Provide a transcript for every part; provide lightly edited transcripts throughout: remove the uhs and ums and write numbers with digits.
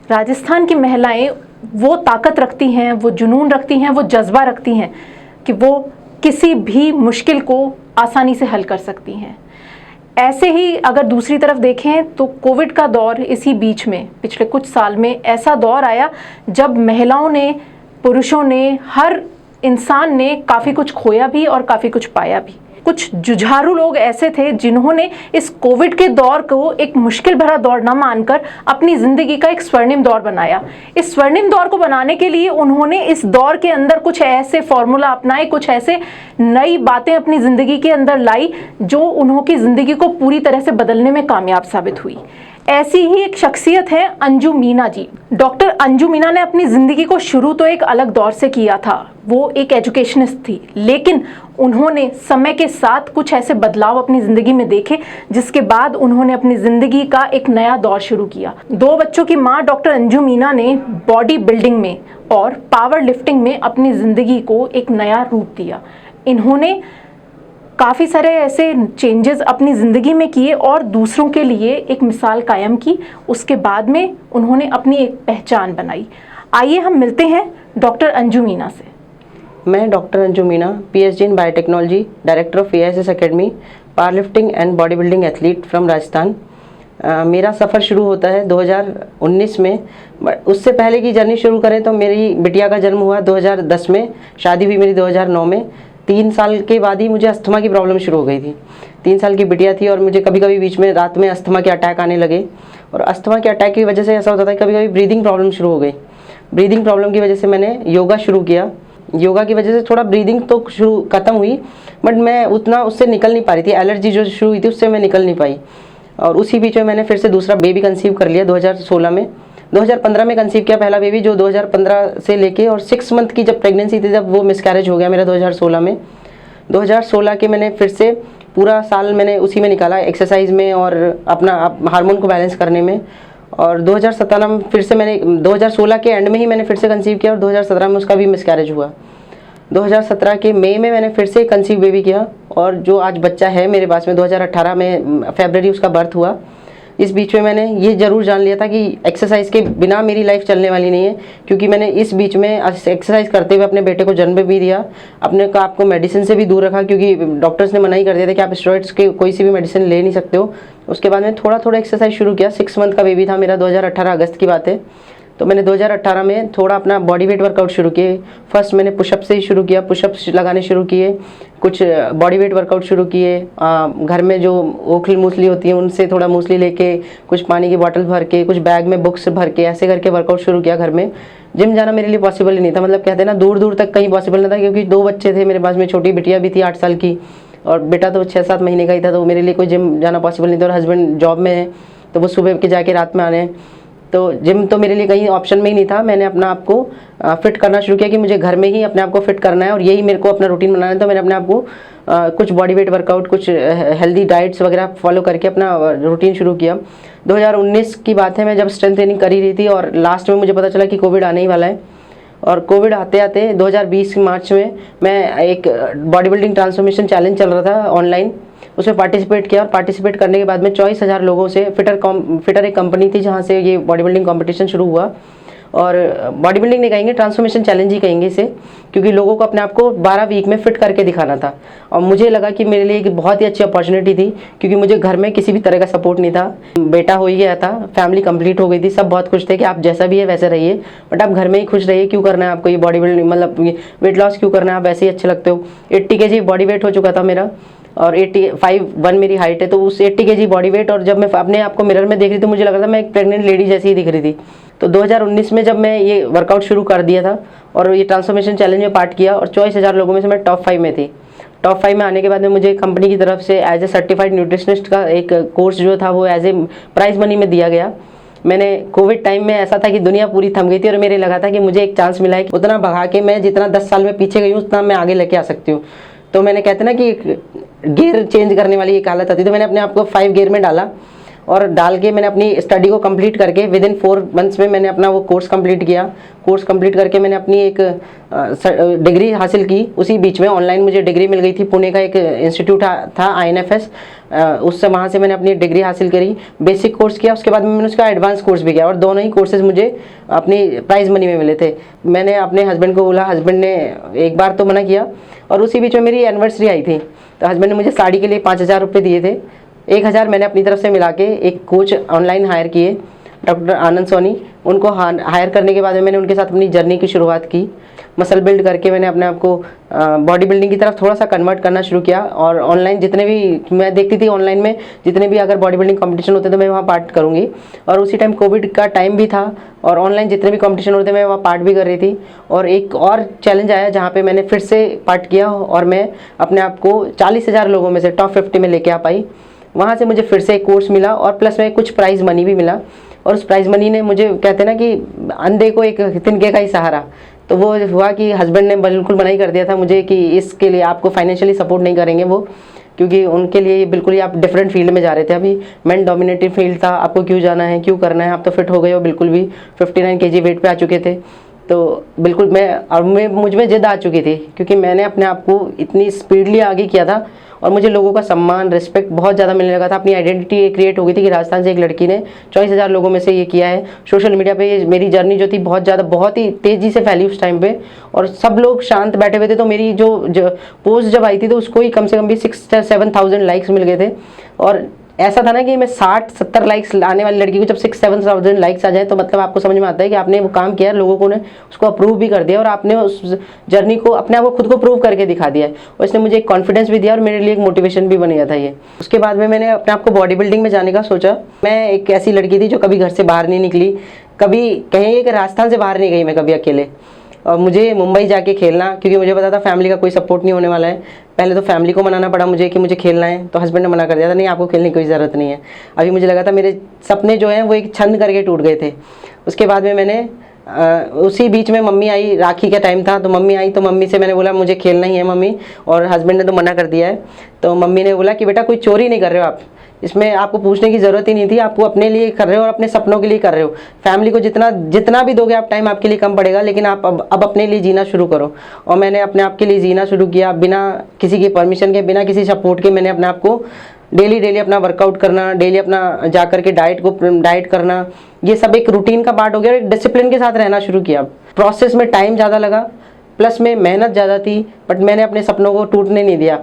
राजस्थान की महिलाएं वो ताकत रखती हैं, वो जुनून रखती हैं, वो जज्बा रखती हैं कि वो किसी भी मुश्किल को आसानी से हल कर सकती हैं। ऐसे ही अगर दूसरी तरफ देखें तो कोविड का दौर इसी बीच में पिछले कुछ साल में ऐसा दौर आया जब महिलाओं ने, पुरुषों ने, हर इंसान ने काफ़ी कुछ खोया भी और काफ़ी कुछ पाया भी। कुछ जुझारू लोग ऐसे थे जिन्होंने इस कोविड के दौर को एक मुश्किल भरा दौर न मानकर अपनी ज़िंदगी का एक स्वर्णिम दौर बनाया। इस स्वर्णिम दौर को बनाने के लिए उन्होंने इस दौर के अंदर कुछ ऐसे फॉर्मूला अपनाए, कुछ ऐसे नई बातें अपनी ज़िंदगी के अंदर लाई जो उन्होंने ज़िंदगी को पूरी तरह से बदलने में कामयाब साबित हुई। ऐसी ही एक शख्सियत है अंजू मीना जी। डॉक्टर अंजू मीना ने अपनी ज़िंदगी को शुरू तो एक अलग दौर से किया था, वो एक एजुकेशनिस्ट थी, लेकिन उन्होंने समय के साथ कुछ ऐसे बदलाव अपनी ज़िंदगी में देखे जिसके बाद उन्होंने अपनी ज़िंदगी का एक नया दौर शुरू किया। 2 बच्चों की माँ डॉक्टर अंजू मीना ने बॉडी बिल्डिंग में और पावर लिफ्टिंग में अपनी ज़िंदगी को एक नया रूप दिया। इन्होंने काफ़ी सारे ऐसे चेंजेस अपनी ज़िंदगी में किए और दूसरों के लिए एक मिसाल कायम की। उसके बाद में उन्होंने अपनी एक पहचान बनाई। आइए हम मिलते हैं डॉक्टर अंजू मीना से। मैं doctor Anju Meena, PhD in biotechnology, director of AISS academy, power lifting and body building athlete from Rajasthan. मेरा सफ़र शुरू होता है 2019 में। उससे पहले की जर्नी शुरू करें तो मेरी बिटिया का जन्म हुआ 2010 में, शादी हुई मेरी 2009 में। 3 साल के बाद ही मुझे अस्थमा की प्रॉब्लम शुरू हो गई थी। 3 साल की बिटिया थी और मुझे कभी कभी बीच में रात में अस्थमा के अटैक आने लगे, और अस्थमा के अटैक की वजह से ऐसा होता था कभी कभी ब्रीदिंग प्रॉब्लम शुरू हो गई। ब्रीदिंग प्रॉब्लम की वजह से मैंने योगा शुरू किया। योगा की वजह से थोड़ा ब्रीदिंग तो शुरू खत्म हुई, बट मैं उतना उससे निकल नहीं पा रही थी। एलर्जी जो शुरू हुई थी उससे मैं निकल नहीं पाई, और उसी बीच में मैंने फिर से दूसरा बेबी कंसीव कर लिया 2016 में। 2015 में कंसीव किया पहला बेबी, जो 2015 से लेके और 6 मंथ की जब प्रेगनेंसी थी जब वो मिसकैरेज हो गया मेरा 2016 में। 2016 के मैंने फिर से पूरा साल मैंने उसी में निकाला, एक्सरसाइज में और अपना हार्मोन को बैलेंस करने में। और 2017 में फिर से मैंने 2016 के एंड में ही मैंने फिर से कंसीव किया और 2017 में उसका भी मिसकैरेज हुआ। 2017 के मई में मैंने फिर से कंसीव बेबी किया, और जो आज बच्चा है मेरे पास में 2018 में फरवरी उसका बर्थ हुआ। इस बीच में मैंने ये ज़रूर जान लिया था कि एक्सरसाइज के बिना मेरी लाइफ चलने वाली नहीं है, क्योंकि मैंने इस बीच में एक्सरसाइज करते हुए अपने बेटे को जन्म भी दिया। अपने को आपको मेडिसिन से भी दूर रखा, क्योंकि डॉक्टर्स ने मना ही कर दिया था कि आप स्टेरॉइड्स के कोई सी भी मेडिसिन ले नहीं सकते हो। उसके बाद मैं थोड़ा थोड़ा एक्सरसाइज शुरू किया। 6 मंथ का बेबी था मेरा, 2018 अगस्त की बात है। तो मैंने 2018 में थोड़ा अपना बॉडी वेट वर्कआउट शुरू किए। फर्स्ट मैंने पुशअप से ही शुरू किया, पुशअप्स लगाने शुरू किए, कुछ बॉडी वेट वर्कआउट शुरू किए। घर में जो ओखली मूसली होती है उनसे थोड़ा मूसली लेके, कुछ पानी की बॉटल भर के, कुछ बैग में बुक्स भर के, ऐसे करके वर्कआउट शुरू किया घर में। जिम जाना मेरे लिए पॉसिबल ही नहीं था, मतलब कहते हैं ना दूर दूर तक कहीं पॉसिबल नहीं था, क्योंकि 2 बच्चे थे मेरे पास में, छोटी बिटिया भी थी 8 साल की और बेटा तो 6-7 महीने का ही था। तो मेरे लिए कोई जिम जाना पॉसिबल नहीं था, और हस्बैंड जॉब में है तो वो सुबह के जाके रात में आने हैं, तो जिम तो मेरे लिए कहीं ऑप्शन में ही नहीं था। मैंने अपना आप को फिट करना शुरू किया कि मुझे घर में ही अपने आप को फिट करना है और यही मेरे को अपना रूटीन बनाना है। तो मैंने अपने आप को कुछ बॉडी वेट वर्कआउट, कुछ हेल्दी डाइट्स वगैरह फॉलो करके अपना रूटीन शुरू किया। 2019 की बात है, मैं जब स्ट्रेंथ ट्रेनिंग कर ही रही थी और लास्ट में मुझे पता चला कि कोविड आने ही वाला है। और कोविड आते आते 2020 मार्च में मैं एक बॉडी बिल्डिंग ट्रांसफॉर्मेशन चैलेंज चल रहा था ऑनलाइन, उसमें पार्टिसिपेट किया। और पार्टिसिपेट करने के बाद में 24,000 लोगों से, फिटर एक कंपनी थी जहाँ से ये बॉडी बिल्डिंग कॉम्पिटिशन शुरू हुआ। और बॉडी बिल्डिंग नहीं कहेंगे, ट्रांसफॉर्मेशन चैलेंज ही कहेंगे इसे, क्योंकि लोगों को अपने आप को 12 वीक में फिट करके दिखाना था। और मुझे लगा कि मेरे लिए एक बहुत ही अच्छी अपॉर्चुनिटी थी, क्योंकि मुझे घर में किसी भी तरह का सपोर्ट नहीं था। बेटा हो ही गया था, फैमिली कंप्लीट हो गई थी, सब बहुत खुश थे कि आप जैसा भी है वैसे रहिए, बट आप घर में ही खुश रहिए, क्यों करना है आपको ये बॉडी बिल्डिंग, मतलब वेट लॉस क्यों करना है, आप वैसे ही अच्छे लगते हो। 80 kg बॉडी वेट हो चुका था मेरा, और 85 मेरी हाइट है, तो उस 80 kg बॉडी वेट, और जब मैं अपने आप को मिरर में देख रही तो मुझे लग रहा था मैं एक प्रेग्नेंट लेडी जैसी ही दिख रही थी। तो 2019 में जब मैं ये वर्कआउट शुरू कर दिया था और ये ट्रांसफॉर्मेशन चैलेंज में पार्ट किया, और 24,000 लोगों में से मैं टॉप 5 में थी। टॉप 5 में आने के बाद में मुझे कंपनी की तरफ से एज ए सर्टिफाइड न्यूट्रिशनिस्ट का एक कोर्स जो था वो एज ए प्राइज मनी में दिया गया। मैंने कोविड टाइम में ऐसा था कि दुनिया पूरी थम गई थी और मेरे लगा था कि मुझे एक चांस मिला है, उतना भगा के मैं जितना 10 साल में पीछे गई हूँ उतना मैं आगे लेके आ सकती हूँ। तो मैंने कहते ना कि गियर चेंज करने वाली एक हालत आती, तो मैंने अपने आप को 5 गियर में डाला और डाल के मैंने अपनी स्टडी को कंप्लीट करके विद इन 4 मंथ्स में मैंने अपना वो कोर्स कंप्लीट किया। कोर्स कंप्लीट करके मैंने अपनी एक डिग्री हासिल की। उसी बीच में ऑनलाइन मुझे डिग्री मिल गई थी, पुणे का एक इंस्टीट्यूट था INFS, उससे वहाँ से मैंने अपनी डिग्री हासिल करी। बेसिक कोर्स किया, उसके बाद में मैंने उसका एडवांस कोर्स भी किया और दोनों ही कोर्सेज मुझे अपनी प्राइज मनी में मिले थे। मैंने अपने हस्बैंड को बोला, हस्बैंड ने एक बार तो मना किया और उसी बीच में मेरी एनिवर्सरी आई थी, तो हस्बैंड ने मुझे साड़ी के लिए 5,000 रुपये दिए थे। 1,000 मैंने अपनी तरफ से मिला के एक कोच ऑनलाइन हायर किए, डॉक्टर आनंद सोनी। उनको हायर करने के बाद में मैंने उनके साथ अपनी जर्नी की शुरुआत की। मसल बिल्ड करके मैंने अपने आप को बॉडी बिल्डिंग की तरफ थोड़ा सा कन्वर्ट करना शुरू किया और ऑनलाइन जितने भी मैं देखती थी, ऑनलाइन में जितने भी अगर बॉडी बिल्डिंग कंपटीशन होते तो मैं वहाँ पार्ट करूँगी। और उसी टाइम कोविड का टाइम भी था और ऑनलाइन जितने भी कंपटीशन होते मैं वहाँ पार्ट भी कर रही थी। और एक और चैलेंज आया जहाँ पे मैंने फिर से पार्ट किया और मैं अपने आप को 40,000 लोगों में से टॉप 50 में लेके आ पाई। वहाँ से मुझे फिर से एक कोर्स मिला और प्लस में कुछ प्राइज़ मनी भी मिला। और उस प्राइज़ मनी ने मुझे, कहते हैं ना कि अंधे को एक तिनके का ही सहारा, तो वो हुआ कि हस्बैंड ने बिल्कुल मना ही कर दिया था मुझे कि इसके लिए आपको फाइनेंशियली सपोर्ट नहीं करेंगे वो, क्योंकि उनके लिए बिल्कुल ही आप डिफरेंट फील्ड में जा रहे थे। अभी मैन डोमिनेटेड फील्ड था, आपको क्यों जाना है, क्यों करना है, आप तो फिट हो गए हो बिल्कुल भी, 59 kg वेट पे आ चुके थे। तो बिल्कुल मैं मुझ में जिद आ चुकी थी, क्योंकि मैंने अपने आप को इतनी स्पीडली आगे किया था और मुझे लोगों का सम्मान, रिस्पेक्ट बहुत ज़्यादा मिलने लगा था। अपनी आइडेंटिटी क्रिएट हो गई थी कि राजस्थान से एक लड़की ने 24,000 लोगों में से ये किया है। सोशल मीडिया पे ये मेरी जर्नी जो थी बहुत ही तेज़ी से फैली उस टाइम पे और सब लोग शांत बैठे हुए थे। तो मेरी जो पोस्ट जब आई थी तो उसको ही कम से कम भी 6-7,000 लाइक्स मिल गए थे। और ऐसा था ना कि मैं 60-70 लाइक्स आने वाली लड़की को जब 6-7,000 लाइक्स आ जाए तो मतलब आपको समझ में आता है कि आपने वो काम किया, लोगों को ने उसको अप्रूव भी कर दिया और आपने उस जर्नी को अपने आप को खुद को प्रूव करके दिखा दिया है। और इसने मुझे एक कॉन्फिडेंस भी दिया और मेरे लिए एक मोटिवेशन भी बन गया था ये। उसके बाद में मैंने अपने आप को बॉडी बिल्डिंग में जाने का सोचा। मैं एक ऐसी लड़की थी जो कभी घर से बाहर नहीं निकली, कभी कहीं कि राजस्थान से बाहर नहीं गई मैं कभी अकेले। और मुझे मुंबई जाके खेलना, क्योंकि मुझे पता था फैमिली का कोई सपोर्ट नहीं होने वाला है। पहले तो फैमिली को मनाना पड़ा मुझे कि मुझे खेलना है, तो हस्बैंड ने मना कर दिया था, नहीं आपको खेलने की कोई ज़रूरत नहीं है। अभी मुझे लगा था मेरे सपने जो हैं वो एक छंद करके टूट गए थे। उसके बाद में मैंने उसी बीच में मम्मी आई, राखी का टाइम था तो मम्मी आई, तो मम्मी से मैंने बोला मुझे खेलना ही है मम्मी, और हस्बैंड ने तो मना कर दिया है। तो मम्मी ने बोला कि बेटा कोई चोरी नहीं कर रहे हो आप, इसमें आपको पूछने की ज़रूरत ही नहीं थी, आपको अपने लिए कर रहे हो और अपने सपनों के लिए कर रहे हो। फैमिली को जितना भी दोगे आप टाइम आपके लिए कम पड़ेगा, लेकिन आप अब अपने लिए जीना शुरू करो। और मैंने अपने आप के लिए जीना शुरू किया, बिना किसी की परमिशन के, बिना किसी सपोर्ट के। मैंने अपने आप को डेली अपना वर्कआउट करना, डेली अपना जा करके डाइट करना, ये सब एक रूटीन का पार्ट हो गया। एक डिसिप्लिन के साथ रहना शुरू किया। प्रोसेस में टाइम ज़्यादा लगा, प्लस में मेहनत ज़्यादा थी, बट मैंने अपने सपनों को टूटने नहीं दिया,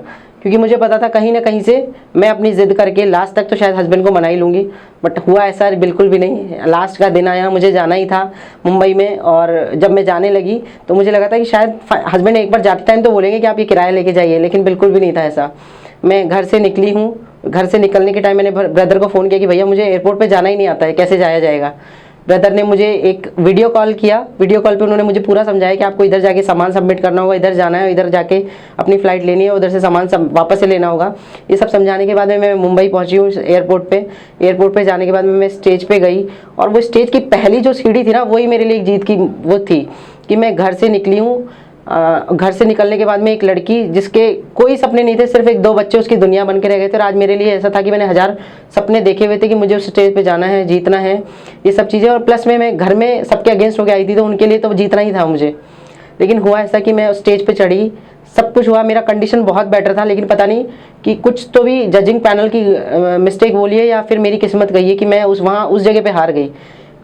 क्योंकि मुझे पता था कहीं ना कहीं से मैं अपनी ज़िद करके लास्ट तक तो शायद हस्बैंड को मना ही लूँगी। बट हुआ ऐसा बिल्कुल भी नहीं। लास्ट का दिन आया, मुझे जाना ही था मुंबई में, और जब मैं जाने लगी तो मुझे लगा था कि शायद हस्बैंड एक बार जाते टाइम तो बोलेंगे कि आप ये किराया लेके जाइए, लेकिन बिल्कुल भी नहीं था ऐसा। मैं घर से निकली हूँ, घर से निकलने के टाइम मैंने ब्रदर को फ़ोन किया कि भैया मुझे एयरपोर्ट पे जाना ही नहीं आता है, कैसे जाया जाएगा। ब्रदर ने मुझे एक वीडियो कॉल किया। वीडियो कॉल पे उन्होंने मुझे पूरा समझाया कि आपको इधर जाके सामान सबमिट करना होगा, इधर जाना है, इधर जाके अपनी फ़्लाइट लेनी है, उधर से सामान सब वापस से लेना होगा। ये सब समझाने के बाद में मैं मुंबई पहुंची हूँ एयरपोर्ट पे जाने के बाद में मैं स्टेज पे गई, और वो स्टेज की पहली जो सीढ़ी थी ना, वही मेरे लिए एक जीत की वो थी कि मैं घर से निकली हूँ। घर से निकलने के बाद में एक लड़की जिसके कोई सपने नहीं थे, सिर्फ 1-2 बच्चे उसकी दुनिया बन के रह गए थे, और आज मेरे लिए ऐसा था कि मैंने 1000 सपने देखे हुए थे कि मुझे उस स्टेज पे जाना है, जीतना है, ये सब चीज़ें। और प्लस में मैं घर में सबके अगेंस्ट होकर आई थी, तो उनके लिए तो जीतना ही था मुझे। लेकिन हुआ ऐसा कि मैं उस स्टेज पर चढ़ी, सब कुछ हुआ, मेरा कंडीशन बहुत बेटर था, लेकिन पता नहीं कि कुछ तो भी जजिंग पैनल की मिस्टेक बोलिए या फिर मेरी किस्मत गई है कि मैं उस जगह पे हार गई।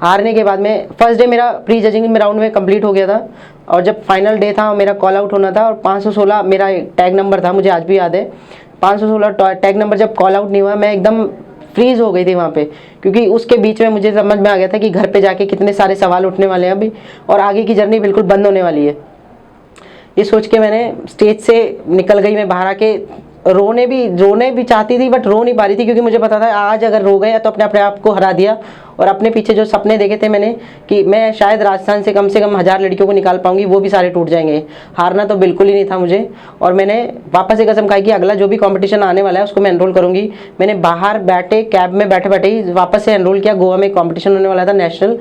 हारने के बाद में फर्स्ट डे मेरा प्री जजिंग राउंड में कंप्लीट हो गया था, और जब फाइनल डे था मेरा कॉल आउट होना था, और 516 मेरा टैग नंबर था, मुझे आज भी याद है। 516 टैग नंबर जब कॉल आउट नहीं हुआ, मैं एकदम फ्रीज हो गई थी वहाँ पे, क्योंकि उसके बीच में मुझे समझ में आ गया था कि घर पे जाके कितने सारे सवाल उठने वाले हैं अभी, और आगे की जर्नी बिल्कुल बंद होने वाली है। ये सोच के मैंने स्टेज से निकल गई। मैं बाहर आके रोने भी चाहती थी, बट रो नहीं पा रही थी, क्योंकि मुझे पता था आज अगर रो गए तो अपने आप को हरा दिया। और अपने पीछे जो सपने देखे थे मैंने कि मैं शायद राजस्थान से कम 1000 लड़कियों को निकाल पाऊंगी, वो भी सारे टूट जाएंगे। हारना तो बिल्कुल ही नहीं था मुझे, और मैंने वापस एक कसम खाई कि अगला जो भी कंपटीशन आने वाला है उसको मैं एनरोल करूंगी। मैंने बाहर बैठे कैब में बैठे ही वापस से एनरोल किया। गोवा में एक कॉम्पिटिशन होने वाला था नेशनल,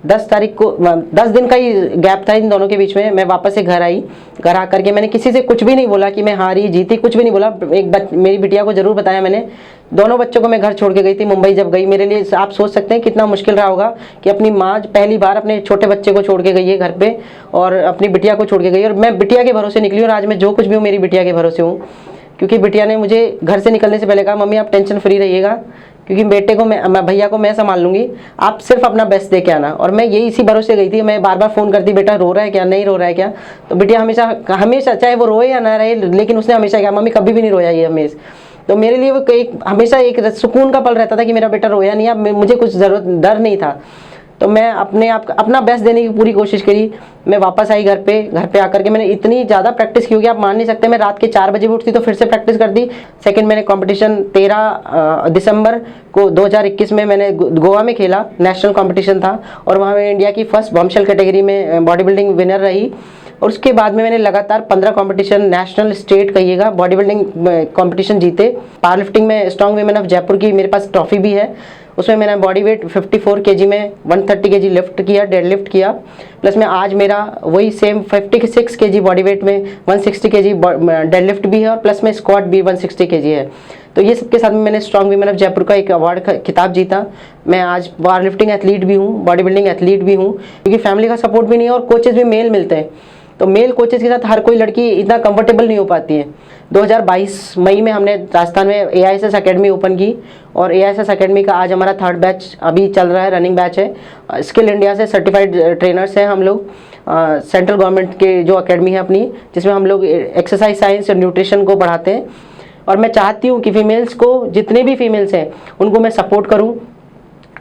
10 तारीख को 10 दिन का ही गैप था इन दोनों के बीच में। मैं वापस से घर आई, घर आकर के मैंने किसी से कुछ भी नहीं बोला कि मैं हारी जीती, कुछ भी नहीं बोला। मेरी बिटिया को जरूर बताया मैंने। दोनों बच्चों को मैं घर छोड़ के गई थी मुंबई। जब गई, मेरे लिए आप सोच सकते हैं कितना मुश्किल रहा होगा कि अपनी माँ पहली बार अपने छोटे बच्चे को छोड़ के गई है घर पे, और अपनी बिटिया को छोड़ के गई। और मैं बिटिया के भरोसे निकली, और आज मैं जो कुछ भी हूँ मेरी बिटिया के भरोसे हूँ। क्योंकि बिटिया ने मुझे घर से निकलने से पहले कहा, मम्मी आप टेंशन फ्री रहिएगा, क्योंकि बेटे को मैं भैया को मैं संभाल लूंगी, आप सिर्फ अपना बेस्ट दे के आना। और मैं यही इसी भरोसे गई थी। मैं बार बार फ़ोन करती, बेटा रो रहा है क्या, नहीं रो रहा है क्या? तो बिटिया हमेशा चाहे वो रोए या ना रहे, लेकिन उसने हमेशा कहा, मम्मी कभी भी नहीं रोया ये हमेशा। तो मेरे लिए वो हमेशा एक सुकून का पल रहता था कि मेरा बेटा रोया नहीं। अब मुझे कुछ डर नहीं था। तो मैं अपना बेस्ट देने की पूरी कोशिश करी। मैं वापस आई घर पे आकर के मैंने इतनी ज़्यादा प्रैक्टिस की होगी आप मान नहीं सकते। मैं रात के 4 बजे भी उठती तो फिर से प्रैक्टिस कर दी। सेकंड मैंने कंपटीशन 13 दिसंबर को 2021 में मैंने गोवा में खेला, नेशनल कंपटीशन था, और वहाँ मैं इंडिया की फर्स्ट बॉम्बशेल कैटेगरी में बॉडी बिल्डिंग विनर रही। और उसके बाद में मैंने लगातार 15 कंपटीशन, नेशनल, स्टेट कहिएगा, बॉडी बिल्डिंग कंपटीशन जीते। पावर लिफ्टिंग में स्ट्रॉन्ग वीमेन ऑफ जयपुर की मेरे पास ट्रॉफी भी है। उसमें मैंने बॉडी वेट 54 केजी में 130 केजी लिफ्ट किया, डेड लिफ्ट किया। प्लस में आज मेरा वही सेम 56 केजी बॉडी वेट में 160 केजी डेड लिफ्ट भी है, और प्लस में स्क्वाट भी 160 केजी है। तो ये सबके साथ में मैंने स्ट्रॉन्ग वीमेन ऑफ जयपुर का एक अवार्ड खिताब जीता। मैं आज पावर लिफ्टिंग एथलीट भी हूँ, बॉडी बिल्डिंग एथलीट भी हूँ, क्योंकि फैमिली का सपोर्ट भी नहीं है और कोचेज भी मेल मिलते हैं। तो मेल कोचेज के साथ हर कोई लड़की इतना कंफर्टेबल नहीं हो पाती है। 2022 मई में हमने राजस्थान में AISS अकेडमी ओपन की, और AISS अकेडमी का आज हमारा 3rd बैच अभी चल रहा है, रनिंग बैच है। स्किल इंडिया से सर्टिफाइड ट्रेनर्स हैं हम लोग। सेंट्रल गवर्नमेंट के जो अकेडमी है अपनी, जिसमें हम लोग एक्सरसाइज साइंस और न्यूट्रिशन को पढ़ाते हैं। और मैं चाहती हूँ कि फीमेल्स को, जितने भी फीमेल्स हैं उनको मैं सपोर्ट करूँ।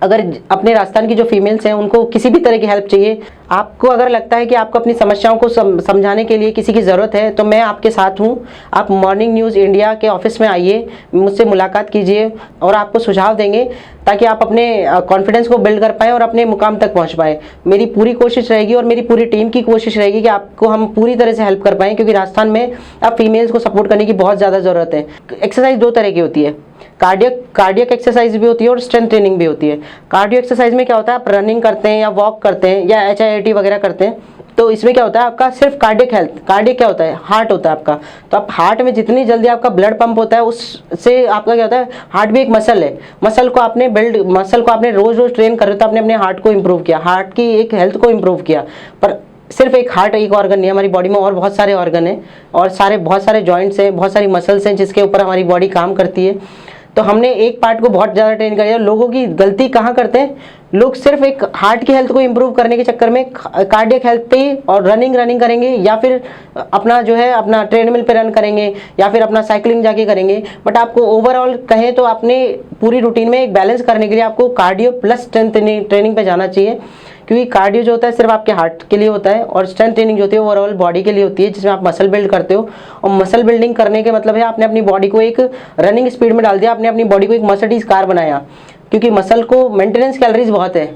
अगर अपने राजस्थान की जो फीमेल्स हैं उनको किसी भी तरह की हेल्प चाहिए, आपको अगर लगता है कि आपको अपनी समस्याओं को समझाने के लिए किसी की ज़रूरत है, तो मैं आपके साथ हूँ। आप मॉर्निंग न्यूज़ इंडिया के ऑफिस में आइए, मुझसे मुलाकात कीजिए, और आपको सुझाव देंगे ताकि आप अपने कॉन्फिडेंस को बिल्ड कर पाएँ और अपने मुकाम तक पहुँच पाएँ। मेरी पूरी कोशिश रहेगी और मेरी पूरी टीम की कोशिश रहेगी कि आपको हम पूरी तरह से हेल्प कर पाएँ, क्योंकि राजस्थान में अब फीमेल्स को सपोर्ट करने की बहुत ज़्यादा ज़रूरत है। एक्सरसाइज 2 तरह की होती है, कार्डियक एक्सरसाइज भी होती है और स्ट्रेंथ ट्रेनिंग भी होती है। कार्डियो एक्सरसाइज में क्या होता है, आप रनिंग करते हैं या वॉक करते हैं या HIIT वगैरह करते हैं, तो इसमें क्या होता है, आपका सिर्फ कार्डियक हेल्थ, कार्डियक क्या होता है, हार्ट होता है आपका। तो आप हार्ट में जितनी जल्दी आपका ब्लड पंप होता है, उससे आपका क्या होता है, हार्ट भी एक मसल है। मसल को आपने रोज रोज ट्रेन कर रहे हो, तो आपने अपने हार्ट को इम्प्रूव किया, हार्ट की एक हेल्थ को इम्प्रूव किया। पर सिर्फ एक हार्ट एक ऑर्गन नहीं है, हमारी बॉडी में और बहुत सारे ऑर्गन हैं, और बहुत सारे जॉइंट्स हैं, बहुत सारी मसल्स हैं जिसके ऊपर हमारी बॉडी काम करती है। तो हमने एक पार्ट को बहुत ज़्यादा ट्रेन कर दिया। लोगों की गलती कहाँ करते हैं, लोग सिर्फ एक हार्ट की हेल्थ को इंप्रूव करने के चक्कर में कार्डियक हेल्थ पे ही और रनिंग करेंगे, या फिर अपना जो है अपना ट्रेडमिल पे रन करेंगे, या फिर अपना साइकिलिंग जाके करेंगे। बट आपको ओवरऑल कहें तो अपने पूरी रूटीन में एक बैलेंस करने के लिए आपको कार्डियो प्लस स्ट्रेंथ ट्रेनिंग पे जाना चाहिए, क्योंकि कार्डियो जो होता है सिर्फ आपके हार्ट के लिए होता है, और स्ट्रेंथ ट्रेनिंग जो होती है ओवरऑल बॉडी के लिए होती है, जिसमें आप मसल बिल्ड करते हो। और मसल बिल्डिंग करने के मतलब है आपने अपनी बॉडी को एक रनिंग स्पीड में डाल दिया, आपने अपनी बॉडी को एक मर्सिडीज कार बनाया। क्योंकि मसल को मेंटेनेंस कैलोरीज बहुत है,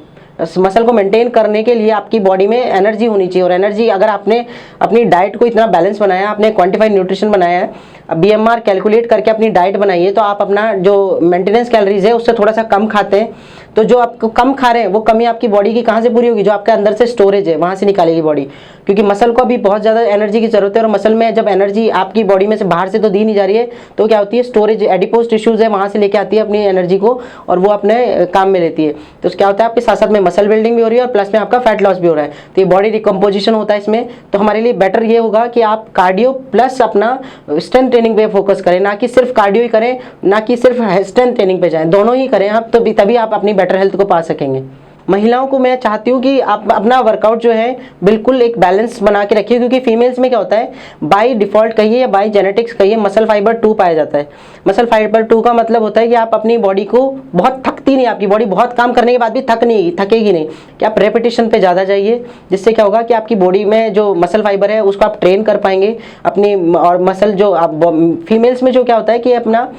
मसल को मेंटेन करने के लिए आपकी बॉडी में एनर्जी होनी चाहिए। और एनर्जी अगर आपने अपनी डाइट को इतना बैलेंस बनाया, आपने क्वांटिफाइड न्यूट्रिशन बनाया है, BMR कैलकुलेट करके अपनी डाइट बनाइए, तो आप अपना जो मेंटेनेंस कैलोरीज है उससे थोड़ा सा कम खाते हैं। तो जो आपको कम खा रहे हैं वो कमी आपकी बॉडी की कहाँ से पूरी होगी, जो आपके अंदर से स्टोरेज है वहाँ से निकालेगी बॉडी। क्योंकि मसल को अभी बहुत ज़्यादा एनर्जी की जरूरत है, और मसल में जब एनर्जी आपकी बॉडी में से बाहर से तो दी नहीं जा रही है, तो क्या होती है, स्टोरेज एडिपोज टिश्यूज है वहाँ से लेके आती है अपनी एनर्जी को, और वो अपने काम में लेती है। तो क्या होता है, आपके साथ साथ में मसल बिल्डिंग भी हो रही है और प्लस में आपका फैट लॉस भी हो रहा है। तो ये बॉडी रिकम्पोजिशन होता है इसमें। तो हमारे लिए बेटर ये होगा कि आप कार्डियो प्लस अपना स्ट्रेंथ ट्रेनिंग पे फोकस करें, ना कि सिर्फ कार्डियो ही करें, ना कि सिर्फ स्ट्रेंथ ट्रेनिंग पे जाएं, दोनों ही करें आप, तो तभी आप अपनी बेटर हेल्थ को पा सकेंगे। महिलाओं को मैं चाहती हूँ कि आप अपना वर्कआउट जो है बिल्कुल एक बैलेंस बना के रखिए, क्योंकि फीमेल्स में क्या होता है, बाय डिफॉल्ट कहिए या बाय जेनेटिक्स कहिए, मसल फाइबर 2 पाया जाता है। मसल फाइबर 2 का मतलब होता है कि आप अपनी बॉडी को बहुत थकती नहीं, आपकी बॉडी बहुत काम करने के बाद भी थकेगी नहीं, कि आप रेपिटेशन पे ज़्यादा जाइए, जिससे क्या होगा कि आपकी बॉडी में जो मसल फाइबर है उसको आप ट्रेन कर पाएंगे अपनी। और मसल जो आप फीमेल्स में जो क्या होता है कि अपना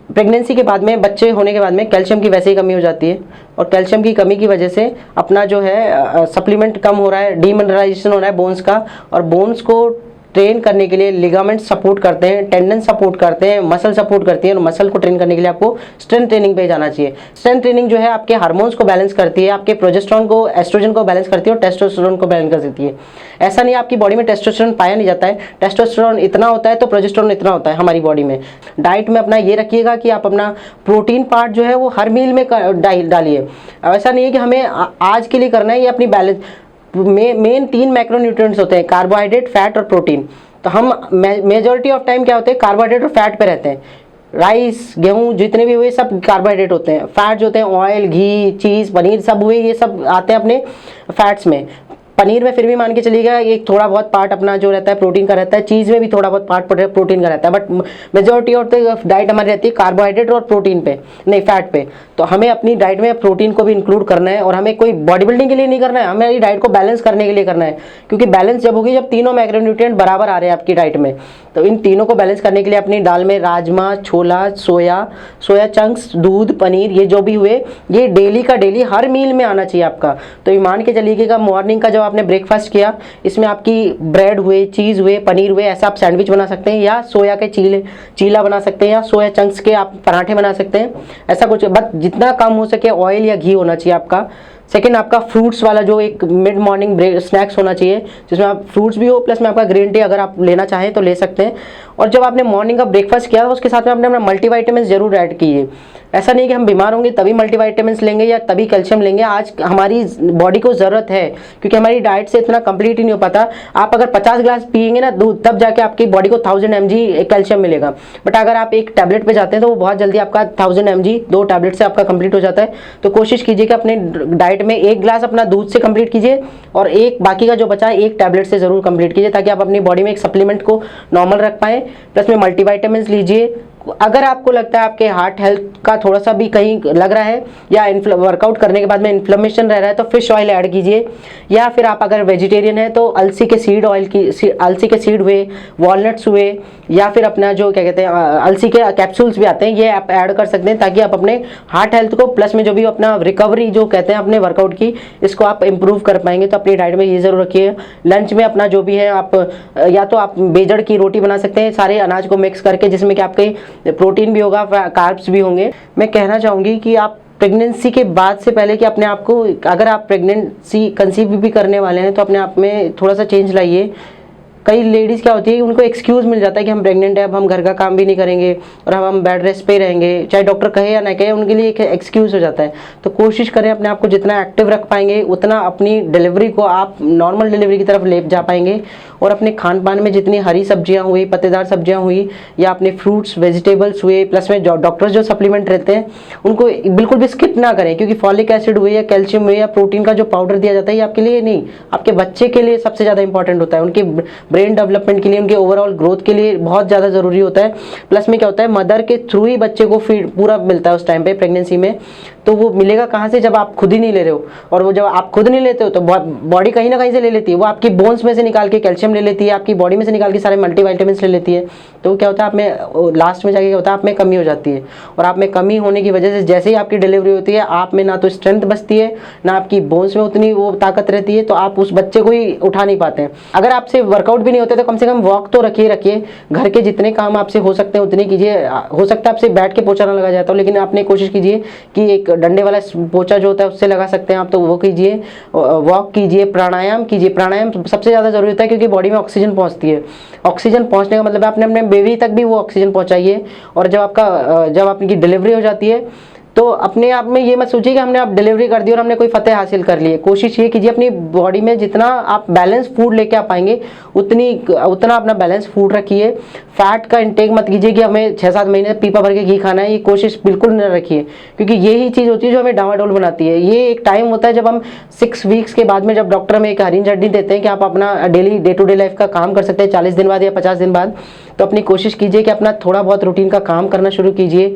प्रेगनेंसी के बाद में, बच्चे होने के बाद में कैल्शियम की वैसे ही कमी हो जाती है, और कैल्शियम की कमी की वजह से अपना जो है सप्लीमेंट कम हो रहा है, डीमिनरलाइजेशन हो रहा है बोन्स का, और बोन्स को ट्रेन करने के लिए लिगामेंट सपोर्ट करते हैं, टेंडन सपोर्ट करते हैं, मसल सपोर्ट करती है, और मसल को ट्रेन करने के लिए आपको स्ट्रेंथ ट्रेनिंग पे जाना चाहिए। स्ट्रेंथ ट्रेनिंग जो है आपके हार्मोन्स को बैलेंस करती है, आपके प्रोजेस्टेरॉन को, एस्ट्रोजन को बैलेंस करती है और टेस्टोस्टेरोन को बैलेंस कर देती है। ऐसा नहीं आपकी बॉडी में टेस्टोस्टेरोन पाया नहीं जाता है, टेस्टोस्टेरोन इतना होता है तो प्रोजेस्टेरॉन इतना होता है हमारी बॉडी में। डाइट में अपना ये रखिएगा कि आप अपना प्रोटीन पार्ट जो है वो हर मील में डालिए। ऐसा नहीं है कि हमें आज के लिए करना है, ये अपनी बैलेंस मेन 3 मैक्रोन्यूट्रिएंट्स होते हैं, कार्बोहाइड्रेट, फैट और प्रोटीन। तो हम मेजॉरिटी ऑफ टाइम क्या होते हैं, कार्बोहाइड्रेट और फैट पे रहते हैं। राइस, गेहूं जितने भी हुए सब कार्बोहाइड्रेट होते हैं। फैट जो होते हैं ऑयल, घी, चीज़, पनीर सब हुए, ये सब आते हैं अपने फैट्स में। पनीर में फिर भी मान के चलिएगा एक थोड़ा बहुत पार्ट अपना जो रहता है प्रोटीन का रहता है, चीज़ में भी थोड़ा बहुत पार्ट प्रोटीन का रहता है, but majority of the diet हमारी रहती है कार्बोहाइड्रेट और प्रोटीन पे, नहीं फैट पे। तो हमें अपनी डाइट में प्रोटीन को भी इंक्लूड करना है, और हमें कोई बॉडी बिल्डिंग के लिए नहीं करना है, हमें डाइट को बैलेंस करने के लिए करना है। क्योंकि बैलेंस जब होगी जब तीनों मैक्रोन्यूट्रिएंट बराबर आ रहे हैं आपकी डाइट में, तो इन तीनों को बैलेंस करने के लिए अपनी दाल में राजमा, छोला, सोया चंक्स, दूध, पनीर, ये जो भी हुए ये डेली का डेली हर मील में आना चाहिए आपका। तो ये मान के चलिएगा मॉर्निंग का जब आपने ब्रेकफास्ट किया, इसमें आपकी ब्रेड हुए, चीज़ हुए, पनीर हुए, ऐसा आप सैंडविच बना सकते हैं, या सोया के चीला बना सकते हैं, या सोया चंक्स के आप पराठे बना सकते हैं, ऐसा कुछ। बट जितना कम हो सके ऑयल या घी होना चाहिए आपका। सेकेंड, आपका फ्रूट्स वाला जो एक मिड मॉर्निंग स्नैक्स होना चाहिए, जिसमें आप फ्रूट्स भी हो, प्लस में आपका ग्रीन टी अगर आप लेना चाहें तो ले सकते हैं। और जब आपने मॉर्निंग का ब्रेकफास्ट किया उसके साथ में आपने अपना मल्टीविटामिन जरूर ऐड कीजिए। ऐसा नहीं कि हम बीमार होंगे तभी मल्टीविटामिन लेंगे या तभी कैल्शियम लेंगे, आज हमारी बॉडी को ज़रूरत है, क्योंकि हमारी डाइट से इतना कंप्लीट ही नहीं हो पाता। आप अगर 50 ग्लास पिएंगे ना दूध, तब जाके आपकी बॉडी को 1000 mg कैल्शियम मिलेगा। बट अगर आप एक टैबलेट पे जाते हैं तो वो बहुत जल्दी आपका 1000 mg 2 टैबलेट से आपका कंप्लीट हो जाता है। तो कोशिश कीजिए कि अपने डाइट में 1 ग्लास अपना दूध से कंप्लीट कीजिए, और एक बाकी का जो बचा है 1 टैबलेट से ज़रूर कंप्लीट कीजिए, ताकि आप अपनी बॉडी में एक सप्लीमेंट को नॉर्मल रख पाएँ। प्लस में मल्टीविटामिन लीजिए। अगर आपको लगता है आपके हार्ट हेल्थ का थोड़ा सा भी कहीं लग रहा है, या वर्कआउट करने के बाद में इन्फ्लेमेशन रह रहा है, तो फिश ऑयल ऐड कीजिए। या फिर आप अगर वेजिटेरियन है तो अलसी के सीड हुए, वॉलनट्स हुए, या फिर अपना जो क्या कहते हैं अलसी के कैप्सूल्स भी आते हैं, ये आप ऐड कर सकते हैं, ताकि आप अपने हार्ट हेल्थ को, प्लस में जो भी अपना रिकवरी जो कहते हैं अपने वर्कआउट की, इसको आप इम्प्रूव कर पाएंगे। तो अपनी डाइट में ये जरूर रखिए। लंच में अपना जो भी है आप या तो आप बेजड़ की रोटी बना सकते हैं सारे अनाज को मिक्स करके, जिसमें कि आपके प्रोटीन भी होगा, कार्ब्स भी होंगे। मैं कहना चाहूँगी कि आप प्रेगनेंसी के बाद से पहले कि अपने आप को, अगर आप प्रेगनेंसी कंसीव भी करने वाले हैं तो अपने आप में थोड़ा सा चेंज लाइए। कई लेडीज़ क्या होती है, उनको एक्सक्यूज़ मिल जाता है कि हम प्रेग्नेंट है, अब हम घर का काम भी नहीं करेंगे और अब हम बेड रेस्ट पे रहेंगे, चाहे डॉक्टर कहे या ना कहे, उनके लिए एक एक्सक्यूज़ हो जाता है। तो कोशिश करें अपने आप को जितना एक्टिव रख पाएंगे उतना अपनी डिलीवरी को आप नॉर्मल डिलीवरी की तरफ ले जा पाएंगे। और अपने खान पान में जितनी हरी सब्जियां हुई, पत्तेदार सब्जियां हुई, या अपने फ्रूट्स वेजिटेबल्स हुए, प्लस में डॉक्टर्स जो सप्लीमेंट रहते हैं उनको बिल्कुल भी स्किप ना करें, क्योंकि फॉलिक एसिड हुए या कैल्शियम हुए या प्रोटीन का जो पाउडर दिया जाता है ये आपके लिए नहीं, आपके बच्चे के लिए सबसे ज़्यादा इंपॉर्टेंट होता है, उनके ब्रेन डेवलपमेंट के लिए, उनके ओवरऑल ग्रोथ के लिए बहुत ज़्यादा ज़रूरी होता है। प्लस में क्या होता है, मदर के थ्रू ही बच्चे को फीड पूरा मिलता है उस टाइम पे प्रेगनेंसी में। तो वो मिलेगा कहाँ से, जब आप खुद ही नहीं ले रहे हो। और वो जब आप खुद नहीं लेते हो तो बॉडी कहीं ना कहीं से ले लेती है, वो आपकी बोन्स में से निकाल के कैल्शियम ले लेती है, आपकी बॉडी में से निकाल के सारे मल्टीविटामिन ले लेती है। तो क्या होता है, आप में लास्ट में जाके क्या होता है, आप में कमी हो जाती है। और आप में कमी होने की वजह से जैसे ही आपकी डिलीवरी होती है, आप में ना तो स्ट्रेंथ बचती है, ना आपकी बोन्स में उतनी वो ताकत रहती है, तो आप उस बच्चे को ही उठा नहीं पाते हैं। अगर आपसे वर्कआउट भी नहीं होते तो कम से कम वॉक तो रखिए। घर के जितने काम आपसे हो सकते हैं उतने कीजिए। हो सकता है आपसे बैठ के पोछा ना लगा जाता हो, लेकिन आपने कोशिश कीजिए कि एक डंडे वाला पोछा जो होता है उससे लगा सकते हैं आप, तो वो कीजिए। वॉक कीजिए, प्राणायाम कीजिए। प्राणायाम सबसे ज़्यादा जरूरी होता है, क्योंकि बॉडी में ऑक्सीजन पहुंचती है। ऑक्सीजन पहुंचने का मतलब आपने अपने बेबी तक भी वो ऑक्सीजन पहुंचाइए। और जब आपकी डिलीवरी हो जाती है तो अपने आप में ये मत सोचिए कि हमने आप डिलीवरी कर दी और हमने कोई फतेह हासिल कर ली है। कोशिश ये कीजिए अपनी बॉडी में जितना आप बैलेंस फूड लेके आ पाएंगे उतना अपना बैलेंस फूड रखिए। फैट का इंटेक मत कीजिए कि हमें 6-7 महीने पीपा भर के घी खाना है, ये कोशिश बिल्कुल न रखिए, क्योंकि यही चीज़ होती है जो हमें डामाडोल बनाती है। ये एक टाइम होता है जब हम 6 वीक्स के बाद में, जब डॉक्टर हमें एक हरी चटनी देते हैं कि आप अपना daily day to day life का काम कर सकते हैं 40 दिन बाद या 50 दिन बाद, तो अपनी कोशिश कीजिए कि अपना थोड़ा बहुत रूटीन का काम करना शुरू कीजिए।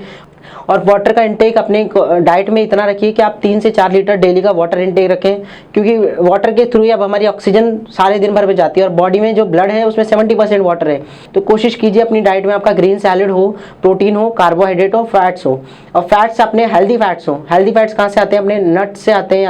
और वाटर का इंटेक अपने डाइट में इतना रखिए कि आप 3 से 4 लीटर डेली का वाटर इंटेक रखें, क्योंकि वाटर के थ्रू ही अब हमारी ऑक्सीजन सारे दिन भर में जाती है और बॉडी में जो ब्लड है उसमें 70% वाटर है। तो कोशिश कीजिए अपनी डाइट में आपका ग्रीन सैलेड हो, प्रोटीन हो, कार्बोहाइड्रेट हो, फैट्स हो। और फैट्स अपने हेल्दी फैट्स हो। हेल्दी फैट्स कहाँ से आते हैं? अपने नट से आते हैं,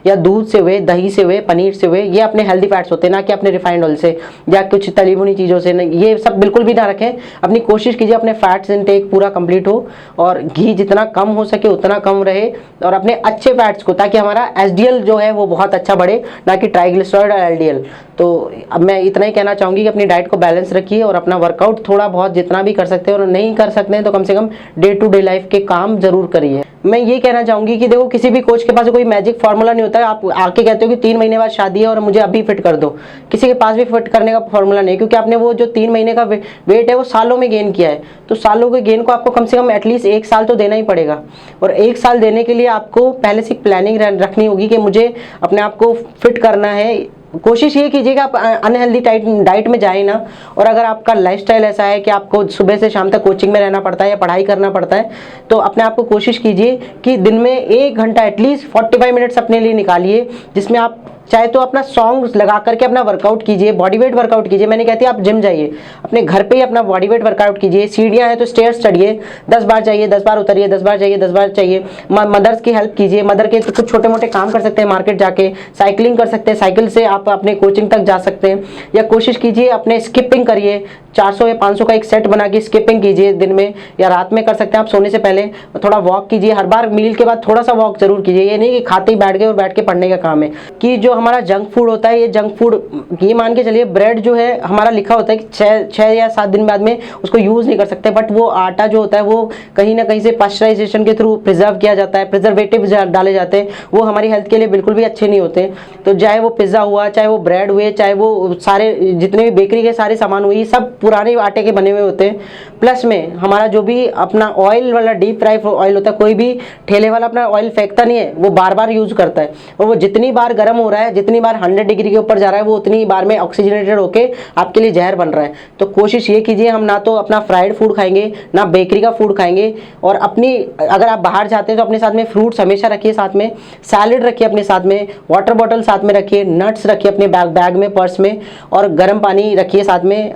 या दूध से हुए, दही से हुए, पनीर से हुए, ये अपने हेल्दी फैट्स होते हैं, ना कि अपने रिफाइंड ऑयल से या कुछ तली भुनी चीज़ों से। ये सब बिल्कुल भी ना रखें। अपनी कोशिश कीजिए अपने फैट्स इंटेक पूरा कंप्लीट हो और घी जितना कम हो सके उतना कम रहे, और अपने अच्छे फैट्स को, ताकि हमारा एसडीएल जो है वो बहुत अच्छा बढ़े, ना कि ट्राइग्लिसराइड और एलडीएल। तो अब मैं इतना ही कहना चाहूँगी कि अपनी डाइट को बैलेंस रखिए और अपना वर्कआउट थोड़ा बहुत जितना भी कर सकते हैं, और नहीं कर सकते हैं तो कम से कम डे टू डे लाइफ के काम जरूर करिए। मैं ये कहना चाहूँगी कि देखो, किसी भी कोच के पास कोई मैजिक फार्मूला नहीं होता है। आप आके कहते हो कि 3 महीने बाद शादी है और मुझे अभी फिट कर दो, किसी के पास भी फिट करने का फार्मूला नहीं, क्योंकि आपने वो जो 3 महीने का वेट है वो सालों में गेन किया है। तो सालों के गेन को आपको कम से कम एटलीस्ट 1 साल तो देना ही पड़ेगा, और 1 साल देने के लिए आपको पहले से प्लानिंग रखनी होगी कि मुझे अपने आप को फिट करना है। कोशिश ये कीजिएगा आप अनहेल्दी डाइट में जाए ना। और अगर आपका लाइफस्टाइल ऐसा है कि आपको सुबह से शाम तक कोचिंग में रहना पड़ता है या पढ़ाई करना पड़ता है, तो अपने आप को कोशिश कीजिए कि दिन में 1 घंटा एटलीस्ट 45 मिनट्स अपने लिए निकालिए, जिसमें आप चाहे तो अपना सॉन्ग लगा करके अपना वर्कआउट कीजिए, बॉडी वेट वर्कआउट कीजिए। मैंने कहती है आप जिम जाइए, अपने घर पे ही अपना बॉडी वेट वर्कआउट कीजिए। सीढ़ियाँ हैं तो स्टेयर्स चढ़िए, 10 बार चाहिए 10 बार उतरिए, 10 बार चाहिए 10 बार चाहिए। मदर्स की हेल्प कीजिए, मदर के कुछ छोटे मोटे काम कर सकते हैं, मार्केट जाके साइकिलिंग कर सकते हैं, साइकिल से आप अपने कोचिंग तक जा सकते हैं। या कोशिश कीजिए अपने स्किपिंग करिए, 400 या 500 का एक सेट बना के स्किपिंग कीजिए दिन में, या रात में कर सकते हैं आप सोने से पहले। थोड़ा वॉक कीजिए, हर बार मील के बाद थोड़ा सा वॉक जरूर कीजिए। ये नहीं कि खाते ही बैठ गए और बैठ के पढ़ने का काम है। कि जो हमारा जंक फूड होता है, ये जंक फूड, ये मान के चलिए ब्रेड जो है हमारा लिखा होता है कि 6 या 7 दिन बाद में उसको यूज़ नहीं कर सकते, बट वो आटा जो होता है वो कहीं ना कहीं से पास्चराइजेशन के थ्रू प्रिजर्व किया जाता है, प्रिजर्वेटिव डाले जाते हैं, वो हमारी हेल्थ के लिए बिल्कुल भी अच्छे नहीं होते। तो चाहे वो पिज़्ज़ा हुआ, चाहे वो ब्रेड हुए, चाहे वो सारे जितने भी बेकरी के सारे सामान हुए, ये सब पुराने आटे के बने हुए होते हैं। प्लस में हमारा जो भी अपना ऑयल वाला डीप फ्राई ऑयल होता है, कोई भी ठेले वाला अपना ऑयल फेंकता नहीं है, वो बार बार यूज़ करता है, और वो जितनी बार गर्म हो रहा है, जितनी बार 100 डिग्री के ऊपर जा रहा है, वो उतनी बार में ऑक्सीजनेटेड होके आपके लिए जहर बन रहा है। तो कोशिश ये कीजिए हम ना तो अपना फ्राइड फूड खाएंगे, ना बेकरी का फूड खाएंगे, और अपनी अगर आप बाहर जाते हैं तो अपने साथ में फ्रूट्स हमेशा रखिए, साथ में सैलेड रखिए अपने साथ में, वाटर बॉटल साथ में रखिए, नट्स रखिए अपने बैग में, पर्स में, और गर्म पानी रखिए साथ में।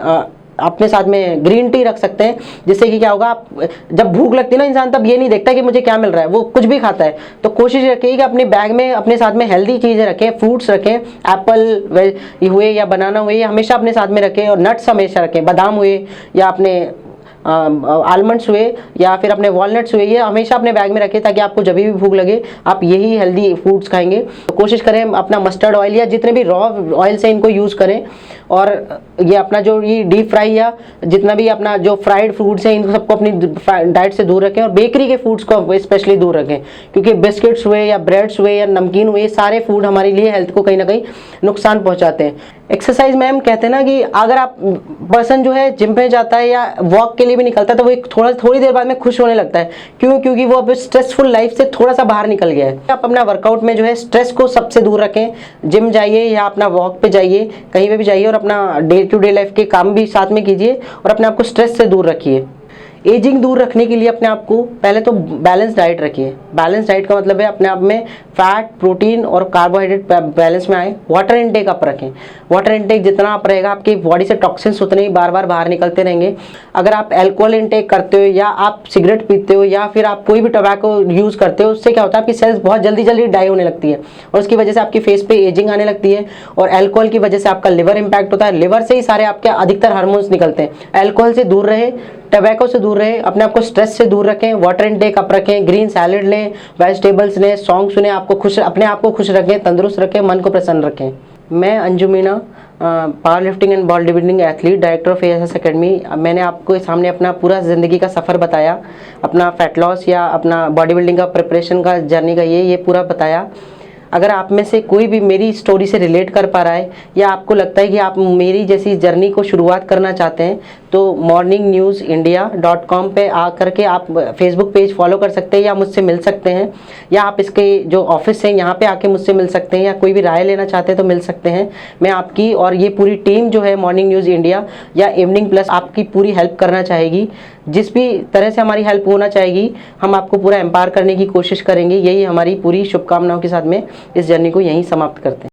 अपने साथ में ग्रीन टी रख सकते हैं, जिससे कि क्या होगा, आप जब भूख लगती है ना, इंसान तब ये नहीं देखता कि मुझे क्या मिल रहा है, वो कुछ भी खाता है। तो कोशिश रखिए कि अपने बैग में अपने साथ में हेल्दी चीज़ें रखें, फ्रूट्स रखें, एप्पल हुए या बनाना हुए, ये हमेशा अपने साथ में रखें, और नट्स हमेशा रखें, बादाम हुए या अपने आलमंड्स हुए या फिर अपने वॉलनट्स हुए, ये हमेशा अपने बैग में रखें, ताकि आपको जब भी भूख लगे आप यही हेल्दी फूड्स खाएंगे। तो कोशिश करें अपना मस्टर्ड ऑयल या जितने भी रॉ ऑयल से इनको यूज़ करें, और ये अपना जो ये डीप फ्राई या जितना भी अपना जो फ्राइड फूड्स हैं, इन सबको अपनी डाइट से दूर रखें, और बेकरी के फूड्स को स्पेशली दूर रखें, क्योंकि बिस्किट्स हुए या ब्रेड्स हुए या नमकीन हुए, सारे फूड हमारे लिए हेल्थ को कहीं ना कहीं नुकसान पहुँचाते हैं। एक्सरसाइज में हम कहते हैं ना कि अगर आप पर्सन जो है जिम पे जाता है या वॉक के लिए भी निकलता है, तो वो एक थोड़ी देर बाद में खुश होने लगता है। क्यों? क्योंकि वो अब स्ट्रेसफुल लाइफ से थोड़ा सा बाहर निकल गया है। आप अपना वर्कआउट में जो है स्ट्रेस को सबसे दूर रखें, जिम जाइए या अपना वॉक पे जाइए, कहीं पे भी जाइए, और अपना डे टू डे लाइफ के काम भी साथ में कीजिए, और अपने आप को स्ट्रेस से दूर रखिए। एजिंग दूर रखने के लिए अपने आप को पहले तो बैलेंस डाइट रखिए। बैलेंस डाइट का मतलब है अपने आप में फैट, प्रोटीन और कार्बोहाइड्रेट बैलेंस में आए। वाटर इनटेक आप रखें, वाटर इनटेक जितना आप रहेगा, आपकी बॉडी से टॉक्सिन्स उतने ही बार बार बाहर निकलते रहेंगे। अगर आप अल्कोहल इनटेक करते हो, या आप सिगरेट पीते हो, या फिर आप कोई भी टोबैको यूज़ करते हो, उससे क्या होता है, आपकी सेल्स बहुत जल्दी डाई होने लगती है, और उसकी वजह से आपकी फेस पे एजिंग आने लगती है। और अल्कोहल की वजह से आपका लिवर इंपैक्ट होता है, लिवर से ही सारे आपके अधिकतर हार्मोन्स निकलते हैं। अल्कोहल से दूर रहे, टबैको से दूर रहे, अपने आप को स्ट्रेस से दूर रखें, वाटर इनटेक अप रखें, ग्रीन सैलेड लें, वेजिटेबल्स लें, सॉन्ग सुने, आपको खुश, अपने आप को खुश रखें, तंदुरुस्त रखें, मन को प्रसन्न रखें। मैं Anju Meena, power lifting and body building athlete, director of ASS academy. मैंने आपको सामने अपना पूरा ज़िंदगी का सफ़र बताया, अपना फैट लॉस या अपना बॉडी बिल्डिंग का प्रिपरेशन का जर्नी का ये पूरा बताया। अगर आप में से कोई भी मेरी स्टोरी से रिलेट कर पा रहा है, या आपको लगता है कि आप मेरी जैसी जर्नी को शुरुआत करना चाहते हैं, तो morningnewsindia.com पे आ करके आप फेसबुक पेज फॉलो कर सकते हैं, या मुझसे मिल सकते हैं, या आप इसके जो ऑफिस हैं यहाँ पे आके मुझसे मिल सकते हैं, या कोई भी राय लेना चाहते हैं तो मिल सकते हैं। मैं आपकी और ये पूरी टीम जो है मॉर्निंग न्यूज़ इंडिया या इवनिंग प्लस आपकी पूरी हेल्प करना चाहेगी। जिस भी तरह से हमारी हेल्प होना चाहेगी हम आपको पूरा एम्पावर करने की कोशिश करेंगे। यही हमारी पूरी शुभकामनाओं के साथ में इस जर्नी को यहीं समाप्त करते हैं।